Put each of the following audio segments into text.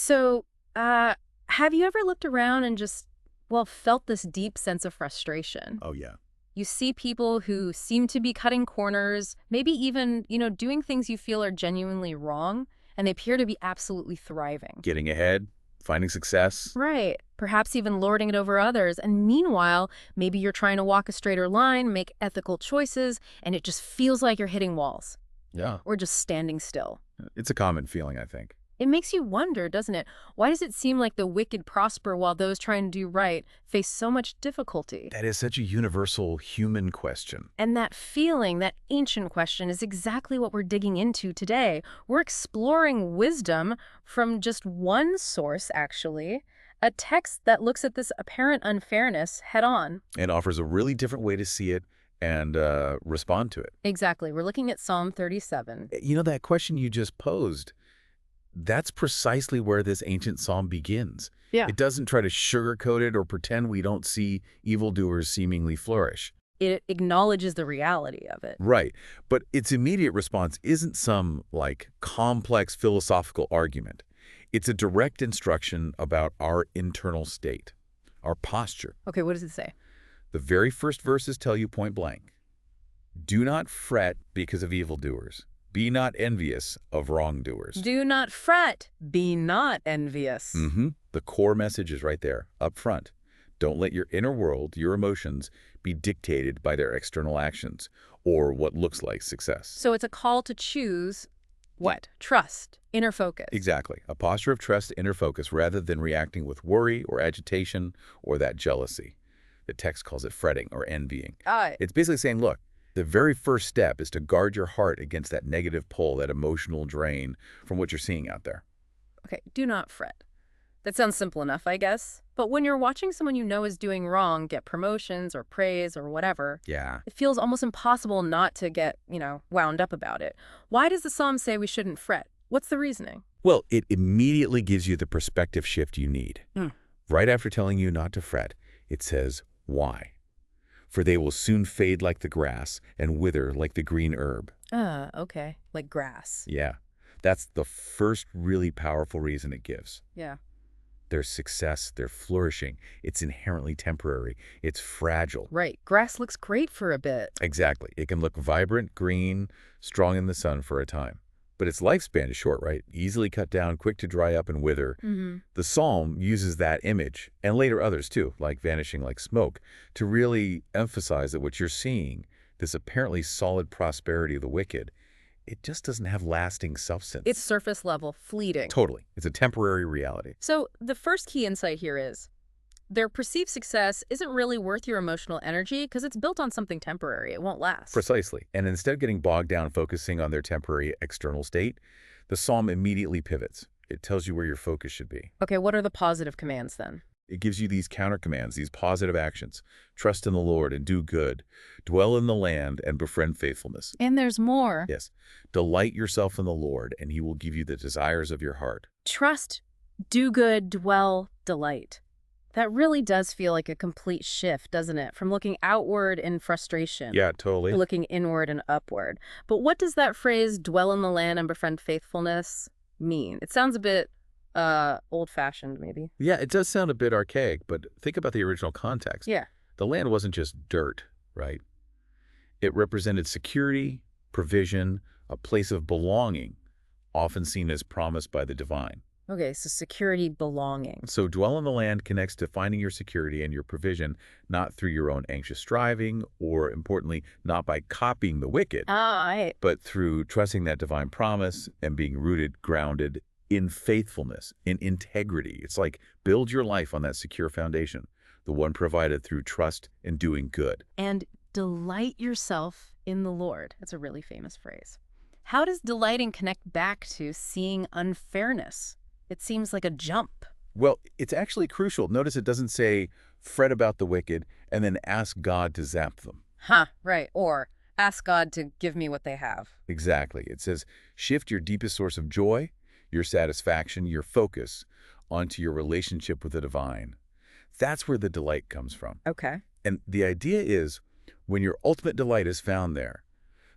So, have you ever looked around and just, well, felt this deep sense of frustration? Oh, yeah. You see people who seem to be cutting corners, maybe even, doing things you feel are genuinely wrong, and they appear to be absolutely thriving. Getting ahead, finding success. Right. Perhaps even lording it over others. And meanwhile, maybe you're trying to walk a straighter line, make ethical choices, and it just feels like you're hitting walls Yeah. or just standing still. It's a common feeling, I think. It makes you wonder, doesn't it? Why does it seem like the wicked prosper while those trying to do right face so much difficulty? That is such a universal human question. And that feeling, that ancient question, is exactly what we're digging into today. We're exploring wisdom from just one source, actually, a text that looks at this apparent unfairness head on. It offers a really different way to see it and respond to it. Exactly. We're looking at Psalm 37. That question you just posed, that's precisely where this ancient psalm begins. Yeah. It doesn't try to sugarcoat it or pretend we don't see evildoers seemingly flourish. It acknowledges the reality of it. Right. But its immediate response isn't some, complex philosophical argument. It's a direct instruction about our internal state, our posture. Okay, what does it say? The very first verses tell you point blank, do not fret because of evildoers. Be not envious of wrongdoers. Do not fret. Be not envious. The core message is right there, up front. Don't let your inner world, your emotions, be dictated by their external actions or what looks like success. So it's a call to choose what? Trust, inner focus. Exactly. A posture of trust, inner focus, rather than reacting with worry or agitation or that jealousy. The text calls it fretting or envying. It's basically saying, look, the very first step is to guard your heart against that negative pull, that emotional drain from what you're seeing out there. Okay, do not fret. That sounds simple enough, I guess. But when you're watching someone you know is doing wrong get promotions or praise or whatever, Yeah. it feels almost impossible not to get, wound up about it. Why does the psalm say we shouldn't fret? What's the reasoning? Well, it immediately gives you the perspective shift you need. Right after telling you not to fret, it says, why? For they will soon fade like the grass and wither like the green herb. Okay. Like grass. Yeah. That's the first really powerful reason it gives. Yeah. Their success, their flourishing, it's inherently temporary. It's fragile. Right. Grass looks great for a bit. Exactly. It can look vibrant, green, strong in the sun for a time. But its lifespan is short, right? Easily cut down, quick to dry up and wither. The psalm uses that image, and later others too, like vanishing like smoke, to really emphasize that what you're seeing, this apparently solid prosperity of the wicked, it just doesn't have lasting substance. It's surface level, fleeting. Totally. It's a temporary reality. So the first key insight here is their perceived success isn't really worth your emotional energy because it's built on something temporary. It won't last. Precisely. And instead of getting bogged down focusing on their temporary external state, the psalm immediately pivots. It tells you where your focus should be. Okay, what are the positive commands then? It gives you these counter commands, these positive actions. Trust in the Lord and do good. Dwell in the land and befriend faithfulness. And there's more. Yes. Delight yourself in the Lord, and he will give you the desires of your heart. Trust, do good, dwell, delight. That really does feel like a complete shift, doesn't it? From looking outward in frustration Yeah, totally. to looking inward and upward. But what does that phrase, dwell in the land and befriend faithfulness, mean? It sounds a bit old-fashioned, maybe. Yeah, it does sound a bit archaic, but think about the original context. Yeah. The land wasn't just dirt, right? It represented security, provision, a place of belonging, often seen as promised by the divine. Okay, so security, belonging. So dwell in the land connects to finding your security and your provision, not through your own anxious striving, or importantly, not by copying the wicked, but through trusting that divine promise and being rooted, grounded in faithfulness, in integrity. It's like build your life on that secure foundation, the one provided through trust and doing good. And delight yourself in the Lord. That's a really famous phrase. How does delighting connect back to seeing unfairness? It seems like a jump. Well, it's actually crucial. Notice it doesn't say fret about the wicked and then ask God to zap them. Right. Or ask God to give me what they have. Exactly. It says shift your deepest source of joy, your satisfaction, your focus onto your relationship with the divine. That's where the delight comes from. Okay. And the idea is when your ultimate delight is found there,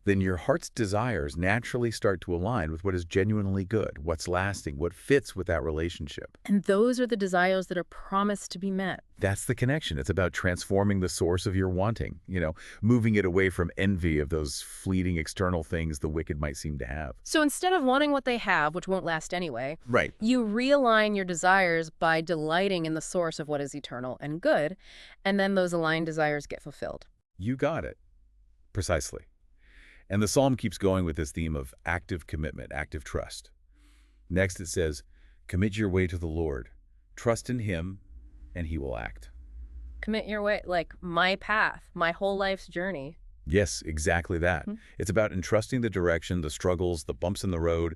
then your heart's desires naturally start to align with what is genuinely good, what's lasting, what fits with that relationship. And those are the desires that are promised to be met. That's the connection. It's about transforming the source of your wanting, moving it away from envy of those fleeting external things the wicked might seem to have. So instead of wanting what they have, which won't last anyway, Right. you realign your desires by delighting in the source of what is eternal and good, and then those aligned desires get fulfilled. You got it. Precisely. And the psalm keeps going with this theme of active commitment, active trust. Next it says, commit your way to the Lord. Trust in him, and he will act. Commit your way, like my path, my whole life's journey. Yes, exactly that. Hmm. It's about entrusting the direction, the struggles, the bumps in the road,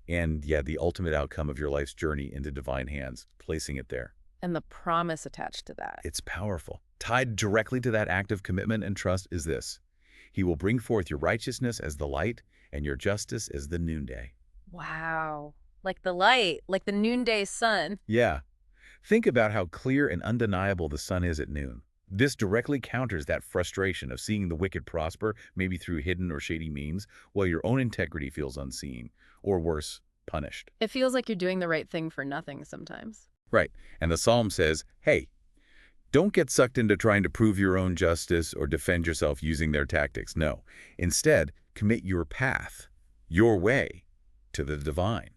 and the ultimate outcome of your life's journey into divine hands, placing it there. And the promise attached to that. It's powerful. Tied directly to that act of commitment and trust is this. He will bring forth your righteousness as the light and your justice as the noonday. Wow. Like the light, like the noonday sun. Yeah. Think about how clear and undeniable the sun is at noon. This directly counters that frustration of seeing the wicked prosper, maybe through hidden or shady means, while your own integrity feels unseen, or worse, punished. It feels like you're doing the right thing for nothing sometimes. Right. And the psalm says, hey, don't get sucked into trying to prove your own justice or defend yourself using their tactics. No. Instead, commit your path, your way, to the divine.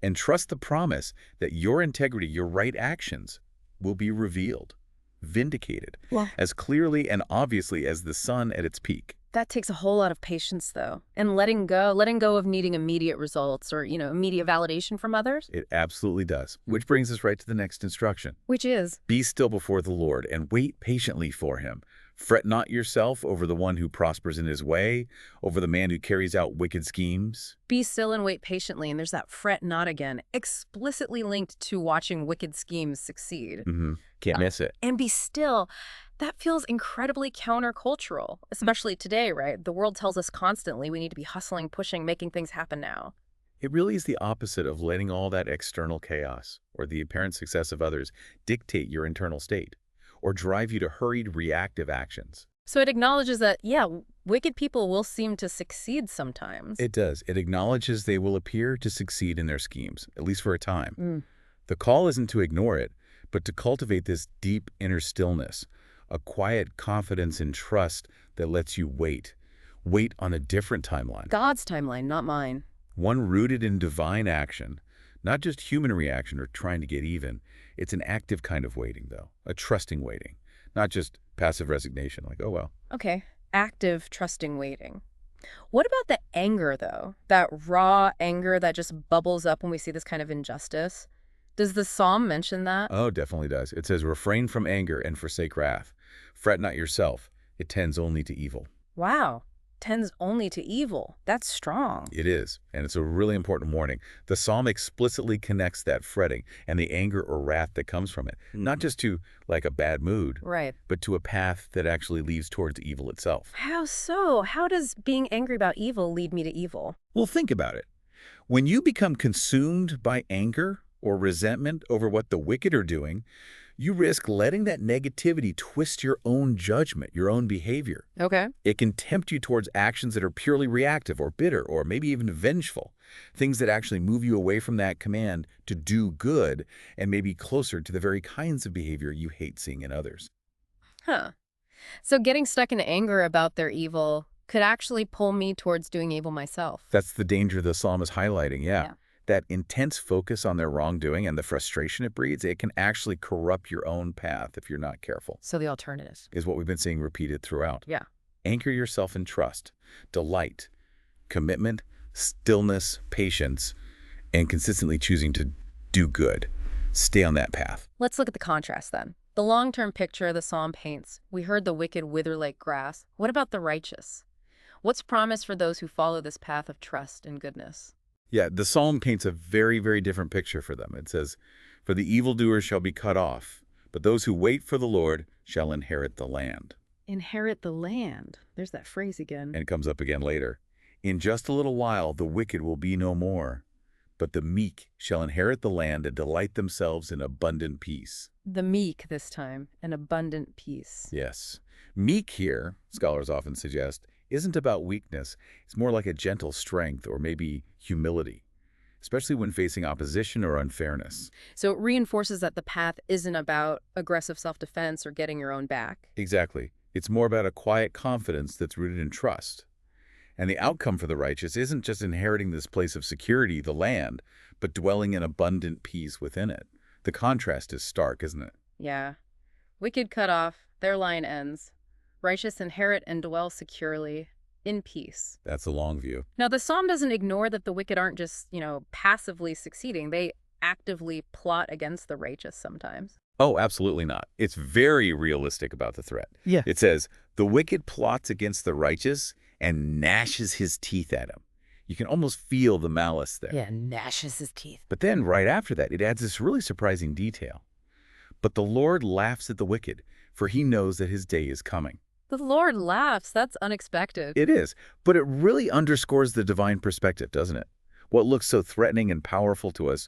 And trust the promise that your integrity, your right actions, will be revealed, vindicated, as clearly and obviously as the sun at its peak. That takes a whole lot of patience, though, and letting go of needing immediate results or, immediate validation from others. It absolutely does. Which brings us right to the next instruction. Which is? Be still before the Lord and wait patiently for him. Fret not yourself over the one who prospers in his way, over the man who carries out wicked schemes. Be still and wait patiently, and there's that fret not again, explicitly linked to watching wicked schemes succeed. Can't miss it. And be still. That feels incredibly countercultural, especially today, right? The world tells us constantly we need to be hustling, pushing, making things happen now. It really is the opposite of letting all that external chaos or the apparent success of others dictate your internal state or drive you to hurried reactive actions. So it acknowledges that, wicked people will seem to succeed sometimes. It does. It acknowledges they will appear to succeed in their schemes, at least for a time. The call isn't to ignore it, but to cultivate this deep inner stillness, a quiet confidence and trust that lets you wait on a different timeline. God's timeline, not mine. One rooted in divine action, not just human reaction or trying to get even. It's an active kind of waiting, though, a trusting waiting, not just passive resignation, like, oh, well. Okay, active, trusting waiting. What about the anger, though? That raw anger that just bubbles up when we see this kind of injustice? Does the psalm mention that? Oh, definitely does. It says, refrain from anger and forsake wrath. Fret not yourself. It tends only to evil. Wow. Tends only to evil. That's strong. It is, and it's a really important warning. The psalm explicitly connects that fretting and the anger or wrath that comes from it, not just to, like, a bad mood, Right. but to a path that actually leads towards evil itself. How so? How does being angry about evil lead me to evil? Well, think about it. When you become consumed by anger or resentment over what the wicked are doing, you risk letting that negativity twist your own judgment, your own behavior. Okay. It can tempt you towards actions that are purely reactive or bitter or maybe even vengeful, things that actually move you away from that command to do good and maybe closer to the very kinds of behavior you hate seeing in others. Huh. So getting stuck in anger about their evil could actually pull me towards doing evil myself. That's the danger the psalm is highlighting, Yeah. That intense focus on their wrongdoing and the frustration it breeds, it can actually corrupt your own path if you're not careful, So the alternative. is what we've been seeing repeated throughout. Yeah. Anchor yourself in trust, delight, commitment, stillness, patience, and consistently choosing to do good. Stay on that path. Let's look at the contrast then. The long-term picture the psalm paints. We heard the wicked wither like grass. What about the righteous? What's promised for those who follow this path of trust and goodness? Yeah, the psalm paints a very, very different picture for them. It says, for the evildoers shall be cut off, but those who wait for the Lord shall inherit the land. Inherit the land. There's that phrase again. And it comes up again later. In just a little while the wicked will be no more, but the meek shall inherit the land and delight themselves in abundant peace. The meek this time, an abundant peace. Yes. Meek here, scholars often suggest, isn't about weakness. It's more like a gentle strength or maybe humility, especially when facing opposition or unfairness. So it reinforces that the path isn't about aggressive self-defense or getting your own back. Exactly. It's more about a quiet confidence that's rooted in trust. And the outcome for the righteous isn't just inheriting this place of security, the land, but dwelling in abundant peace within it. The contrast is stark, isn't it? Yeah. Wicked cut off, their line ends. Righteous inherit and dwell securely, in peace. That's a long view. Now, the psalm doesn't ignore that the wicked aren't just, passively succeeding. They actively plot against the righteous sometimes. Oh, absolutely not. It's very realistic about the threat. Yeah. It says, the wicked plots against the righteous and gnashes his teeth at him. You can almost feel the malice there. Yeah, gnashes his teeth. But then right after that, it adds this really surprising detail. But the Lord laughs at the wicked, for he knows that his day is coming. The Lord laughs. That's unexpected. It is, but it really underscores the divine perspective, doesn't it? What looks so threatening and powerful to us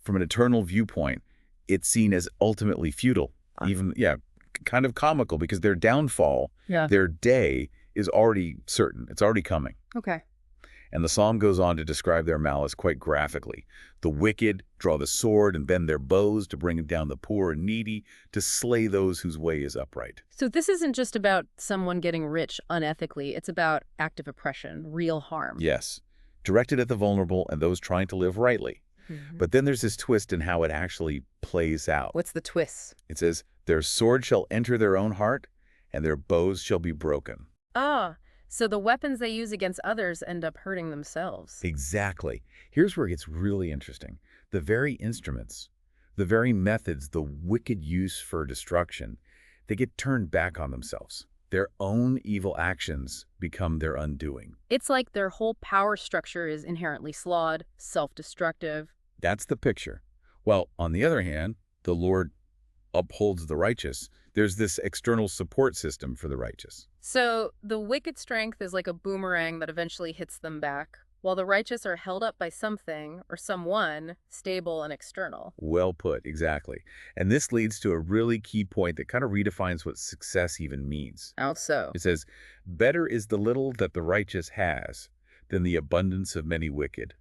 from an eternal viewpoint, it's seen as ultimately futile. Even, kind of comical, because their downfall, their day, is already certain. It's already coming. Okay. And the psalm goes on to describe their malice quite graphically. The wicked draw the sword and bend their bows to bring down the poor and needy, to slay those whose way is upright. So this isn't just about someone getting rich unethically. It's about active oppression, real harm. Yes, directed at the vulnerable and those trying to live rightly. But then there's this twist in how it actually plays out. What's the twist? It says, their sword shall enter their own heart, and their bows shall be broken. Ah, so the weapons they use against others end up hurting themselves. Exactly. Here's where it gets really interesting. The very instruments, the very methods the wicked use for destruction, they get turned back on themselves. Their own evil actions become their undoing. It's like their whole power structure is inherently flawed, self-destructive. That's the picture. Well, on the other hand, the Lord upholds the righteous. There's this external support system for the righteous. So the wicked strength is like a boomerang that eventually hits them back, while the righteous are held up by something or someone stable and external. Well put, exactly. And this leads to a really key point that kind of redefines what success even means. How so? It says, better is the little that the righteous has than the abundance of many wicked.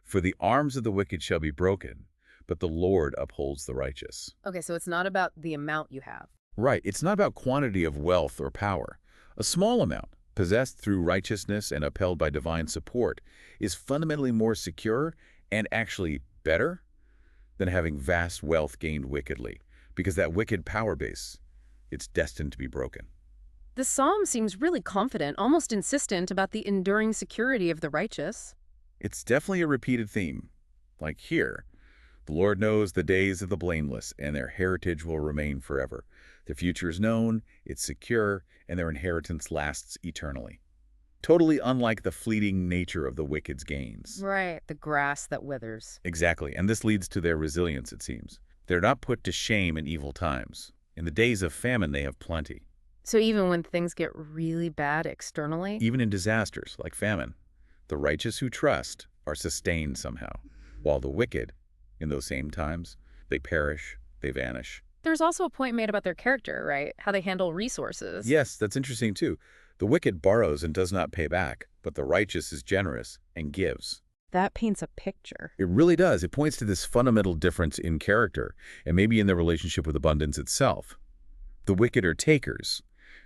For the arms of the wicked shall be broken, but the Lord upholds the righteous. Okay, so it's not about the amount you have. Right, it's not about quantity of wealth or power. A small amount, possessed through righteousness and upheld by divine support, is fundamentally more secure and actually better than having vast wealth gained wickedly, because that wicked power base, it's destined to be broken. The psalm seems really confident, almost insistent about the enduring security of the righteous. It's definitely a repeated theme. Like here, the Lord knows the days of the blameless, and their heritage will remain forever. Their future is known, it's secure, and their inheritance lasts eternally. Totally unlike the fleeting nature of the wicked's gains. Right, the grass that withers. Exactly, and this leads to their resilience, it seems. They're not put to shame in evil times. In the days of famine, they have plenty. So even when things get really bad externally? Even in disasters like famine, the righteous who trust are sustained somehow, while the wicked, in those same times, they perish, they vanish. There's also a point made about their character, right? How they handle resources. Yes, that's interesting too. The wicked borrows and does not pay back, but the righteous is generous and gives. That paints a picture. It really does. It points to this fundamental difference in character, and maybe in their relationship with abundance itself. The wicked are takers,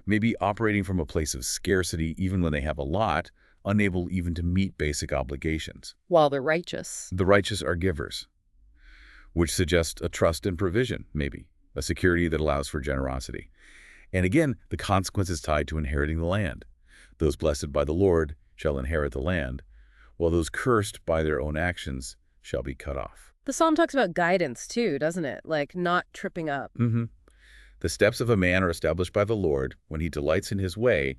maybe operating from a place of scarcity even when they have a lot, unable even to meet basic obligations. While the righteous. The righteous are givers, which suggests a trust and provision, maybe, a security that allows for generosity. And again, the consequence is tied to inheriting the land. Those blessed by the Lord shall inherit the land, while those cursed by their own actions shall be cut off. The psalm talks about guidance too, doesn't it? Like not tripping up. The steps of a man are established by the Lord when he delights in his way.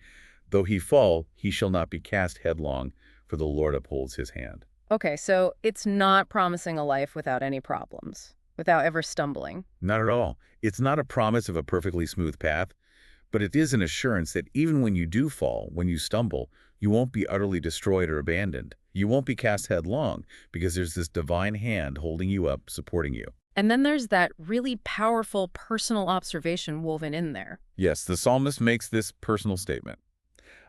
Though he fall, he shall not be cast headlong, for the Lord upholds his hand. Okay, so it's not promising a life without any problems, without ever stumbling. Not at all. It's not a promise of a perfectly smooth path, but it is an assurance that even when you do fall, when you stumble, you won't be utterly destroyed or abandoned. You won't be cast headlong, because there's this divine hand holding you up, supporting you. And then there's that really powerful personal observation woven in there. Yes, the psalmist makes this personal statement.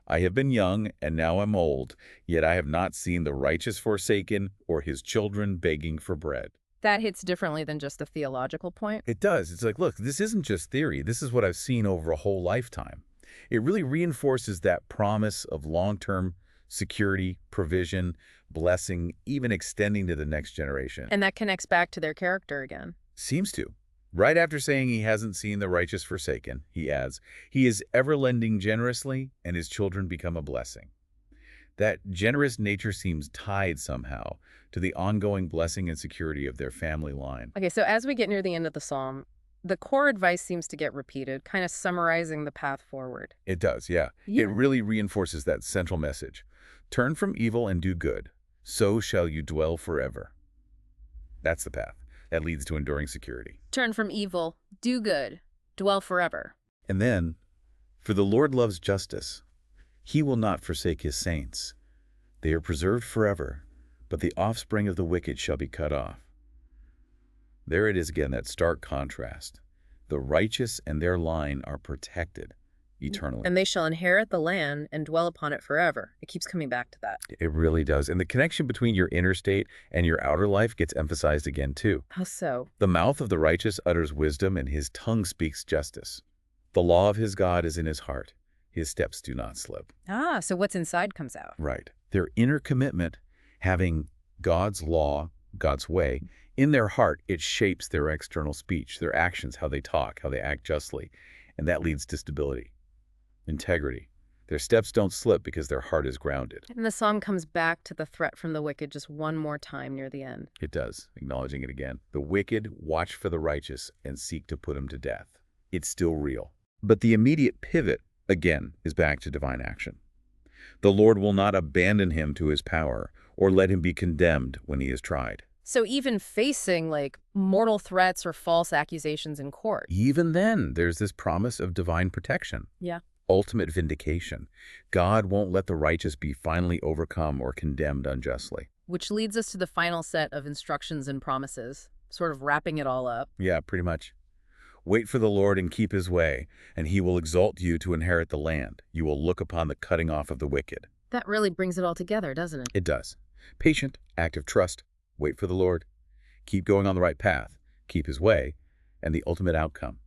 I have been young, and now I'm old, yet I have not seen the righteous forsaken or his children begging for bread. That hits differently than just the theological point. It does. It's like, look, this isn't just theory. This is what I've seen over a whole lifetime. It really reinforces that promise of long-term security, provision, blessing, even extending to the next generation. And that connects back to their character again. Seems to. Right after saying he hasn't seen the righteous forsaken, he adds, he is ever lending generously, and his children become a blessing. That generous nature seems tied somehow to the ongoing blessing and security of their family line. Okay, so as we get near the end of the psalm, the core advice seems to get repeated, kind of summarizing the path forward. It does, yeah. It really reinforces that central message. Turn from evil and do good, so shall you dwell forever. That's the path that leads to enduring security. Turn from evil, do good, dwell forever. And then, for the Lord loves justice. He will not forsake his saints. They are preserved forever, but the offspring of the wicked shall be cut off. There it is again, that stark contrast. The righteous and their line are protected eternally. And they shall inherit the land and dwell upon it forever. It keeps coming back to that. It really does. And the connection between your inner state and your outer life gets emphasized again, too. How so? The mouth of the righteous utters wisdom, and his tongue speaks justice. The law of his God is in his heart. His steps do not slip. Ah, so what's inside comes out. Right. Their inner commitment, having God's law, God's way, in their heart, it shapes their external speech, their actions, how they talk, how they act justly. And that leads to stability, integrity. Their steps don't slip because their heart is grounded. And the psalm comes back to the threat from the wicked just one more time near the end. It does, acknowledging it again. The wicked watch for the righteous and seek to put him to death. It's still real. But the immediate pivot, again, is back to divine action. The Lord will not abandon him to his power or let him be condemned when he is tried. So even facing, mortal threats or false accusations in court. Even then, there's this promise of divine protection. Yeah. Ultimate vindication. God won't let the righteous be finally overcome or condemned unjustly. Which leads us to the final set of instructions and promises, sort of wrapping it all up. Yeah, pretty much. Wait for the Lord and keep his way, and he will exalt you to inherit the land. You will look upon the cutting off of the wicked. That really brings it all together, doesn't it? It does. Patient, active trust. Wait for the Lord. Keep going on the right path. Keep his way. And the ultimate outcome.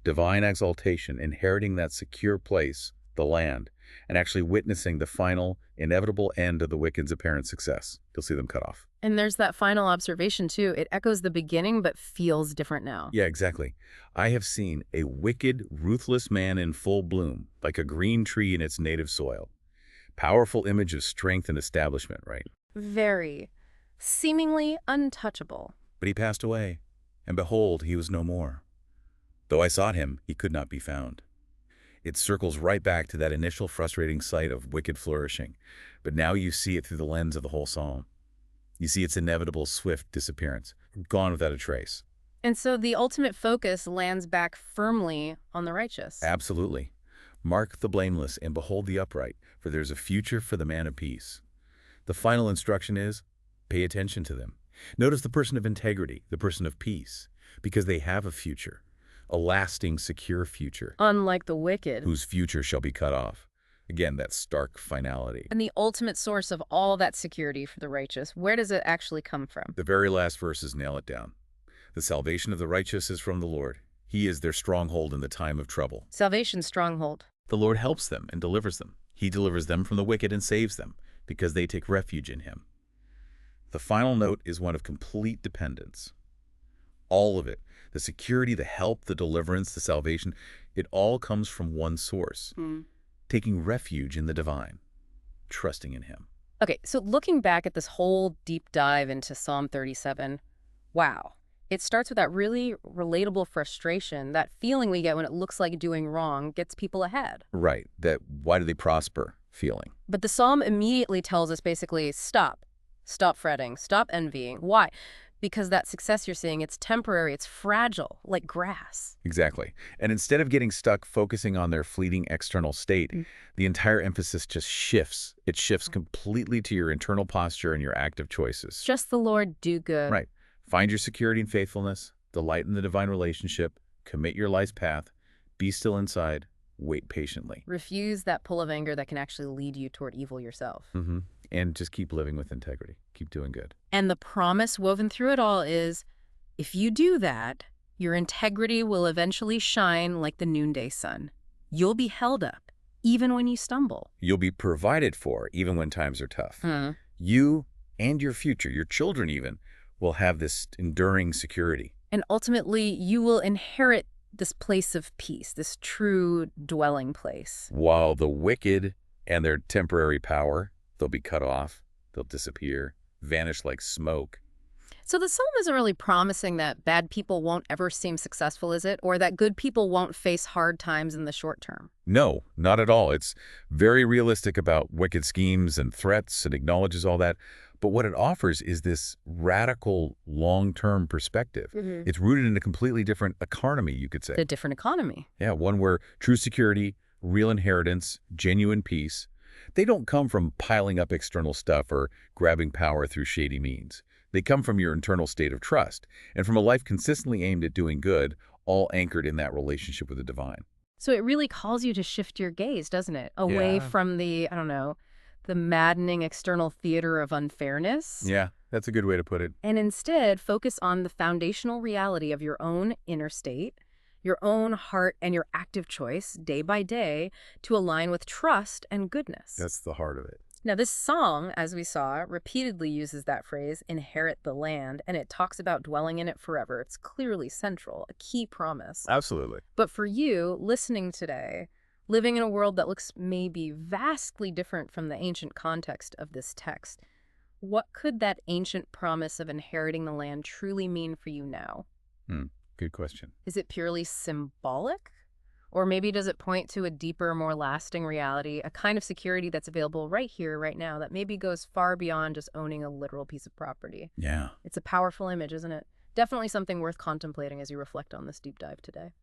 Divine exaltation, inheriting that secure place, the land, and actually witnessing the final, inevitable end of the wicked's apparent success. You'll see them cut off. And there's that final observation, too. It echoes the beginning, but feels different now. Yeah, exactly. I have seen a wicked, ruthless man in full bloom, like a green tree in its native soil. Powerful image of strength and establishment, right? Very. Seemingly untouchable. But he passed away, and behold, he was no more. Though I sought him, he could not be found. It circles right back to that initial frustrating sight of wicked flourishing, but now you see it through the lens of the whole psalm. You see its inevitable, swift disappearance, gone without a trace. And so the ultimate focus lands back firmly on the righteous. Absolutely. Mark the blameless and behold the upright, for there's a future for the man of peace. The final instruction is, pay attention to them. Notice the person of integrity, the person of peace, because they have a future, a lasting, secure future. Unlike the wicked. Whose future shall be cut off. Again, that stark finality. And the ultimate source of all that security for the righteous, where does it actually come from? The very last verses nail it down. The salvation of the righteous is from the Lord. He is their stronghold in the time of trouble. Salvation's stronghold. The Lord helps them and delivers them. He delivers them from the wicked and saves them, because they take refuge in him. The final note is one of complete dependence. All of it, the security, the help, the deliverance, the salvation, it all comes from one source. Taking refuge in the divine, trusting in him. Okay, so looking back at this whole deep dive into Psalm 37, wow. It starts with that really relatable frustration, that feeling we get when it looks like doing wrong gets people ahead. Right, that why do they prosper feeling. But the psalm immediately tells us basically, stop. Stop fretting. Stop envying. Why? Because that success you're seeing, it's temporary, it's fragile, like grass. Exactly. And instead of getting stuck focusing on their fleeting external state, the entire emphasis just shifts. It shifts completely to your internal posture and your active choices. Just the Lord do good. Right. Find your security and faithfulness, delight in the divine relationship, commit your life's path, be still inside, wait patiently. Refuse that pull of anger that can actually lead you toward evil yourself. Mm-hmm. And just keep living with integrity. Keep doing good. And the promise woven through it all is, if you do that, your integrity will eventually shine like the noonday sun. You'll be held up, even when you stumble. You'll be provided for even when times are tough. Hmm. You and your future, your children even, will have this enduring security. And ultimately, you will inherit this place of peace, this true dwelling place. While the wicked and their temporary power, they'll be cut off, they'll disappear, vanish like smoke. So the psalm isn't really promising that bad people won't ever seem successful, is it? Or that good people won't face hard times in the short term? No, not at all. It's very realistic about wicked schemes and threats and acknowledges all that. But what it offers is this radical long-term perspective. Mm-hmm. It's rooted in a completely different economy, you could say. The different economy. Yeah, one where true security, real inheritance, genuine peace, they don't come from piling up external stuff or grabbing power through shady means. They come from your internal state of trust and from a life consistently aimed at doing good, all anchored in that relationship with the divine. So it really calls you to shift your gaze, doesn't it? Away Yeah. from the, I don't know, the maddening external theater of unfairness. Yeah, that's a good way to put it. And instead focus on the foundational reality of your own inner state, your own heart, and your active choice day by day to align with trust and goodness. That's the heart of it. Now, this song, as we saw, repeatedly uses that phrase, inherit the land, and it talks about dwelling in it forever. It's clearly central, a key promise. Absolutely. But for you, listening today, living in a world that looks maybe vastly different from the ancient context of this text, what could that ancient promise of inheriting the land truly mean for you now? Good question. Is it purely symbolic? Or maybe does it point to a deeper, more lasting reality, a kind of security that's available right here, right now, that maybe goes far beyond just owning a literal piece of property? Yeah. It's a powerful image, isn't it? Definitely something worth contemplating as you reflect on this deep dive today.